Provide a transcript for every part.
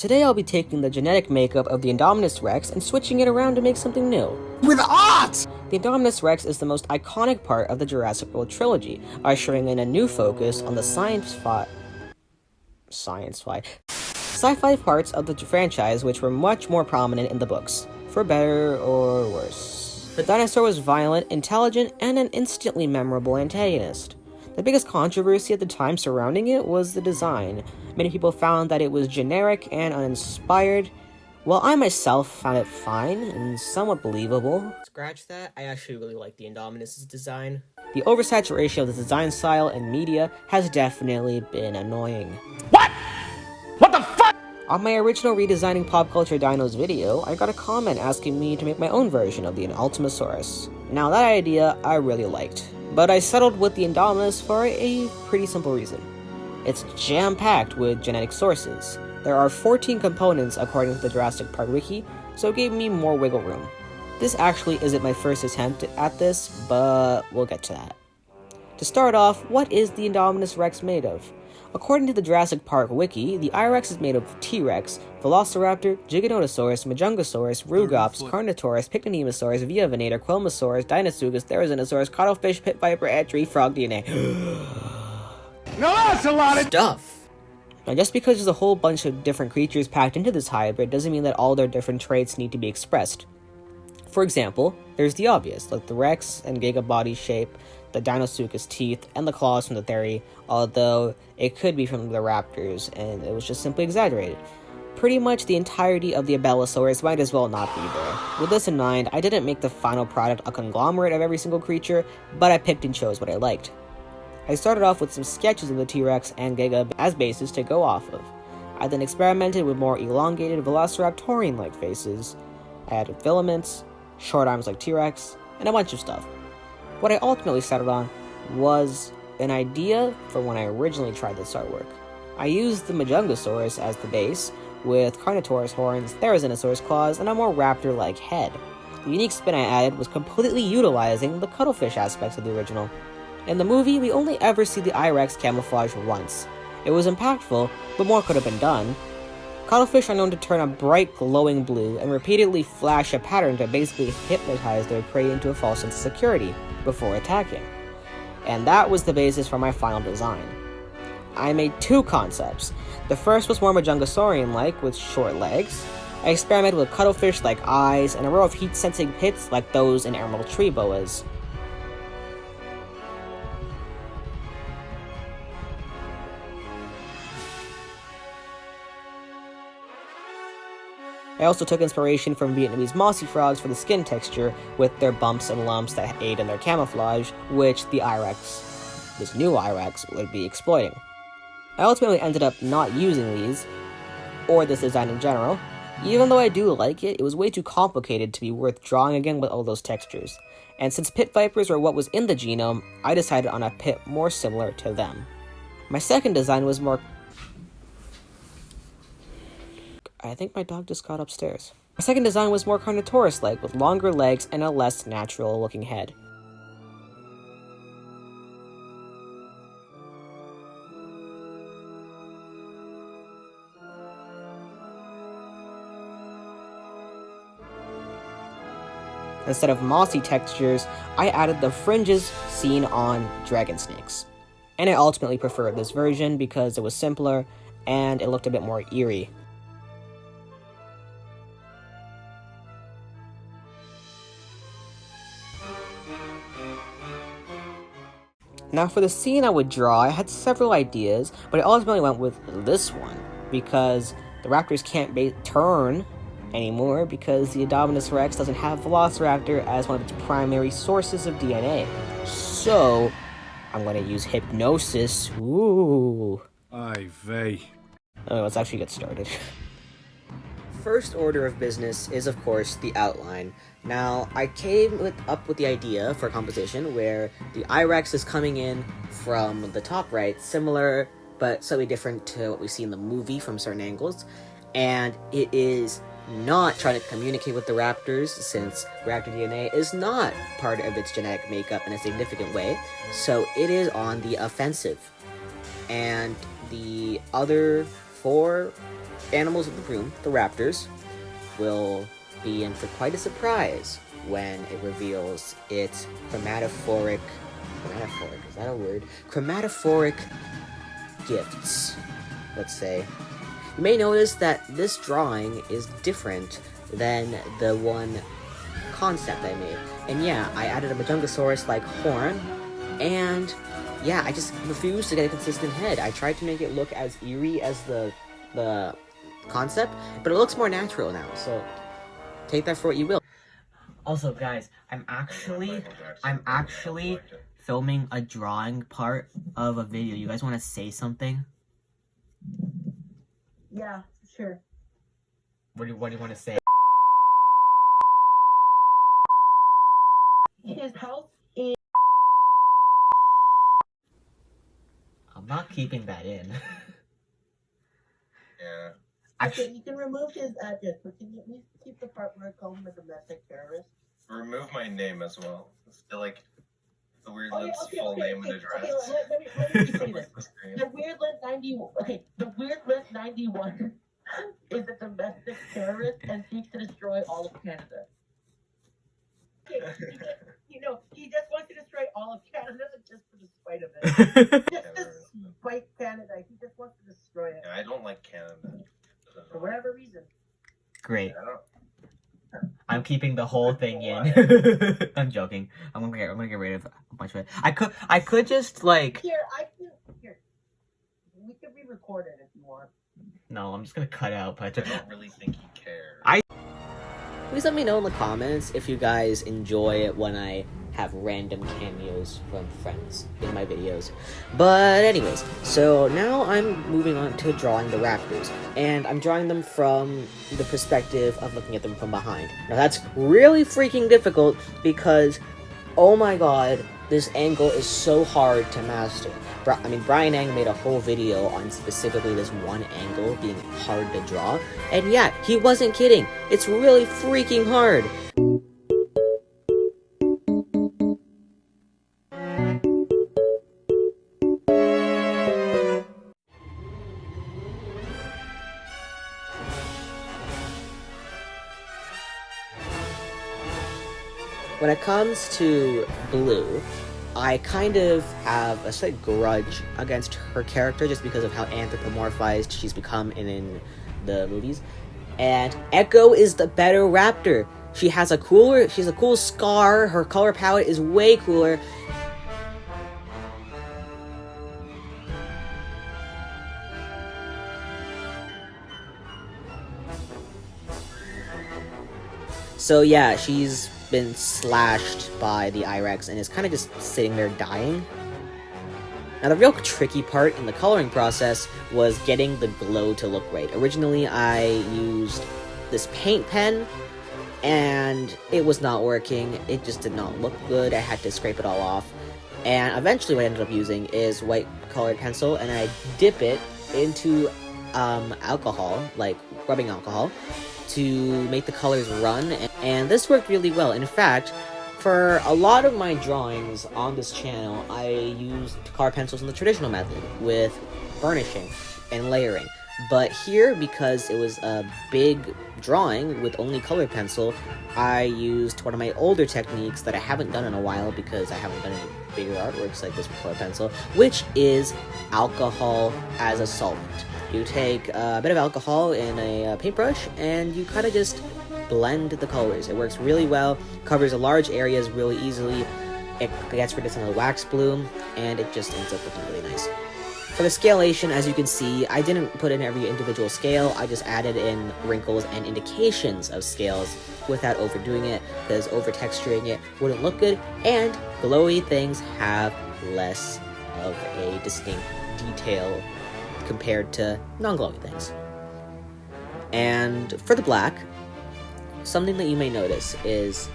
Today I'll be taking the genetic makeup of the Indominus Rex and switching it around to make something new. With art! The Indominus Rex is the most iconic part of the Jurassic World trilogy, ushering in a new focus on the sci-fi parts of the franchise, which were much more prominent in the books, for better or worse. The dinosaur was violent, intelligent, and an instantly memorable antagonist. The biggest controversy at the time surrounding it was the design. Many people found that it was generic and uninspired, while I myself found it fine and somewhat believable. Scratch that, I actually really like the Indominus' design. The oversaturation of the design style in media has definitely been annoying. What? What the fuck? On my original Redesigning Pop Culture Dinos video, I got a comment asking me to make my own version of the Ultimasaurus. Now that idea I really liked, but I settled with the Indominus for a pretty simple reason. It's jam-packed with genetic sources. There are 14 components according to the Jurassic Park wiki, so it gave me more wiggle room. This actually isn't my first attempt at this, but we'll get to that. To start off, what is the Indominus Rex made of? According to the Jurassic Park wiki, the I-Rex is made of T-Rex, Velociraptor, Giganotosaurus, Majungasaurus, Rugops, Carnotaurus, Pictonemasaurus, Viavenator, Quilmosaurus, Dinosuchus, Therizinosaurus, Cuttlefish, Pit Viper, and Tree Frog DNA. No, that's a lot of stuff! Now, just because there's a whole bunch of different creatures packed into this hybrid doesn't mean that all their different traits need to be expressed. For example, there's the obvious, like the Rex and Giga body shape, the Dinosuchus teeth, and the claws from the Theri, although it could be from the Raptors, and it was just simply exaggerated. Pretty much the entirety of the Abelisaurus might as well not be there. With this in mind, I didn't make the final product a conglomerate of every single creature, but I picked and chose what I liked. I started off with some sketches of the T-Rex and Giga as bases to go off of. I then experimented with more elongated Velociraptorian-like faces. I added filaments, short arms like T-Rex, and a bunch of stuff. What I ultimately settled on was an idea for when I originally tried this artwork. I used the Majungasaurus as the base, with Carnotaurus horns, Therizinosaurus claws, and a more raptor-like head. The unique spin I added was completely utilizing the cuttlefish aspects of the original. In the movie, we only ever see the I-Rex camouflage once. It was impactful, but more could have been done. Cuttlefish are known to turn a bright glowing blue and repeatedly flash a pattern to basically hypnotize their prey into a false sense of security before attacking. And that was the basis for my final design. I made two concepts. The first was more Majungasaurian-like with short legs. I experimented with cuttlefish-like eyes and a row of heat-sensing pits like those in emerald tree boas. I also took inspiration from Vietnamese mossy frogs for the skin texture, with their bumps and lumps that aid in their camouflage, which the I-Rex, this new I-Rex, would be exploiting. I ultimately ended up not using these, or this design in general. Even though I do like it, it was way too complicated to be worth drawing again with all those textures. And since pit vipers were what was in the genome, I decided on a pit more similar to them. My second design was more... I think my dog just got upstairs. My second design was more Carnotaurus-like, with longer legs and a less natural-looking head. Instead of mossy textures, I added the fringes seen on dragon snakes. And I ultimately preferred this version because it was simpler and it looked a bit more eerie. Now for the scene I would draw, I had several ideas, but I ultimately went with this one, because the raptors can't turn anymore because the Indominus Rex doesn't have Velociraptor as one of its primary sources of DNA. So, I'm going to use hypnosis. Ooh. Ay vey. Oh, let's actually get started. First order of business is, of course, the outline. Now, I came up with the idea for a composition where the I-Rex is coming in from the top right, similar but slightly different to what we see in the movie from certain angles, and it is not trying to communicate with the raptors, since raptor DNA is not part of its genetic makeup in a significant way, so it is on the offensive. And the other 4 animals in the room, the raptors, will be in for quite a surprise when it reveals its chromatophoric, is that a word? Chromatophoric gifts, let's say. You may notice that this drawing is different than the one concept I made. And yeah, I added a Majungasaurus-like horn, and yeah, I just refused to get a consistent head. I tried to make it look as eerie as the concept, but it looks more natural now, so take that for what you will. Also, guys, I'm actually filming a drawing part of a video. You guys want to say something? Yeah, sure. What do you want to say? His house is... I'm not keeping that in. Yeah. Okay, you can remove his address, but can you at least keep the part where it calls him a domestic terrorist? Remove my name as well. It's still like the weird Okay, list okay, full okay, name okay, and address. okay, let me say this. The screen. The Weird List 91, okay, the Weird List 91 is a domestic terrorist and seeks to destroy all of Canada. Okay, he just wants to destroy all of Canada just for the spite of it. Just to spite Canada, he just wants to destroy it. Yeah, I don't like Canada. For whatever reason. Great. I don't. I'm keeping the whole thing in. I'm joking. I'm gonna get rid of a bunch of it. I could just like. Here. We could re-record it if you want. No, I'm just gonna cut out. But I don't really think he cares. Please let me know in the comments if you guys enjoy it when I have random cameos from friends in my videos. But anyways, so now I'm moving on to drawing the raptors, and I'm drawing them from the perspective of looking at them from behind. Now that's really freaking difficult because, oh my god, this angle is so hard to master. Brian Ang made a whole video on specifically this one angle being hard to draw, and yeah, he wasn't kidding. It's really freaking hard. When it comes to Blue, I kind of have a slight grudge against her character just because of how anthropomorphized she's become in the movies. And Echo is the better raptor. She's a cool scar, her color palette is way cooler. So yeah, she's been slashed by the I-Rex and is kind of just sitting there dying. Now the real tricky part in the coloring process was getting the glow to look right. Originally I used this paint pen and it was not working. It just did not look good. I had to scrape it all off. And eventually what I ended up using is white colored pencil, and I dip it into alcohol, like rubbing alcohol, to make the colors run, and this worked really well. In fact, for a lot of my drawings on this channel, I used color pencils in the traditional method with burnishing and layering. But here, because it was a big drawing with only colored pencil, I used one of my older techniques that I haven't done in a while because I haven't done any bigger artworks like this with color pencil, which is alcohol as a solvent. You take a bit of alcohol in a paintbrush, and you kind of just blend the colors. It works really well, covers large areas really easily, it gets rid of some of the wax bloom, and it just ends up looking really nice. For the scalation, as you can see, I didn't put in every individual scale, I just added in wrinkles and indications of scales without overdoing it, because over-texturing it wouldn't look good, and glowy things have less of a distinct detail compared to non-glowy things. And for the black, something that you may notice is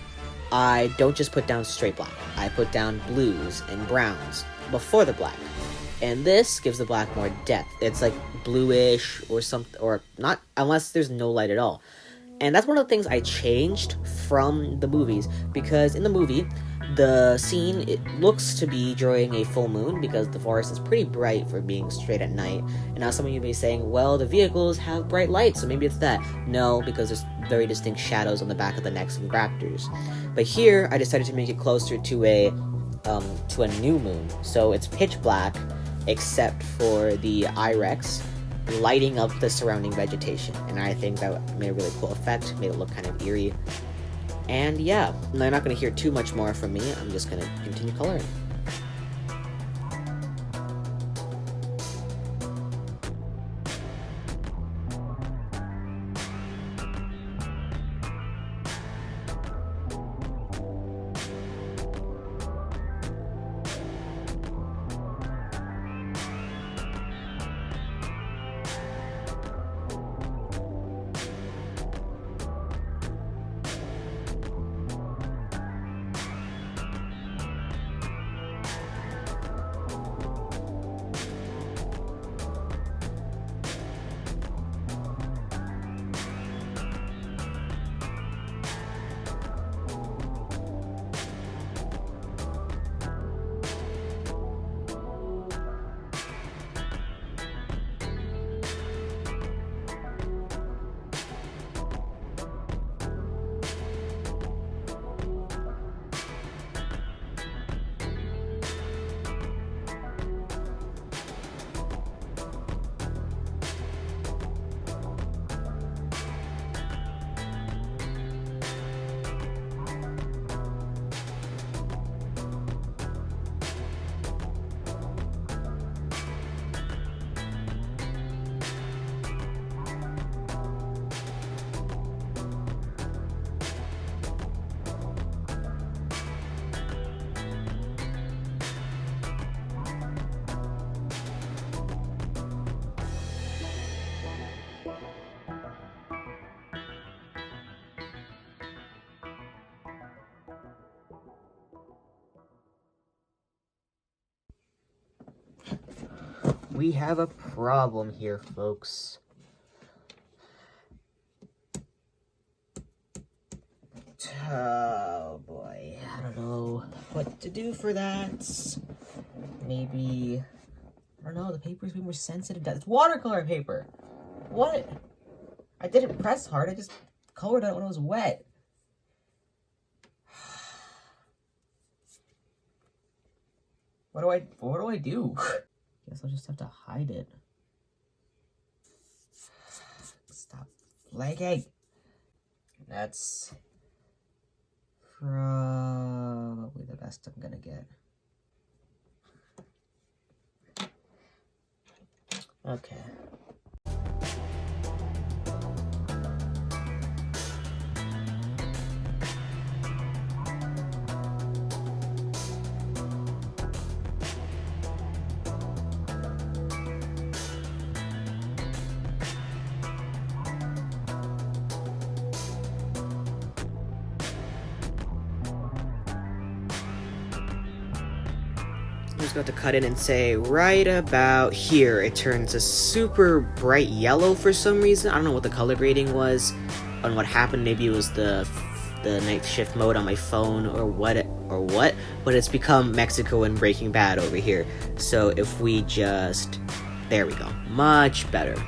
I don't just put down straight black. I put down blues and browns before the black. And this gives the black more depth. It's like bluish or something, or not, unless there's no light at all. And that's one of the things I changed from the movies, because in the movie, The scene, it looks to be during a full moon because the forest is pretty bright for being straight at night. And now some of you may be saying, well, the vehicles have bright lights, so maybe it's that. No, because there's very distinct shadows on the back of the necks of the raptors. But here, I decided to make it closer to a new moon. So it's pitch black, except for the Irex lighting up the surrounding vegetation. And I think that made a really cool effect, made it look kind of eerie. And yeah, you're not going to hear too much more from me. I'm just going to continue coloring. We have a problem here, folks. Oh boy, I don't know what to do for that. Maybe, I don't know, the paper's way more sensitive. It's watercolor paper. What? I didn't press hard, I just colored it when it was wet. What do I do? Guess I'll just have to hide it. Stop flagging. That's probably the best I'm gonna get. Okay. I'm just going to cut in and say right about here it turns a super bright yellow for some reason. I don't know what the color grading was on what happened. Maybe it was the night shift mode on my phone or what, but it's become Mexico and Breaking Bad over here. So if we just, there we go, much better.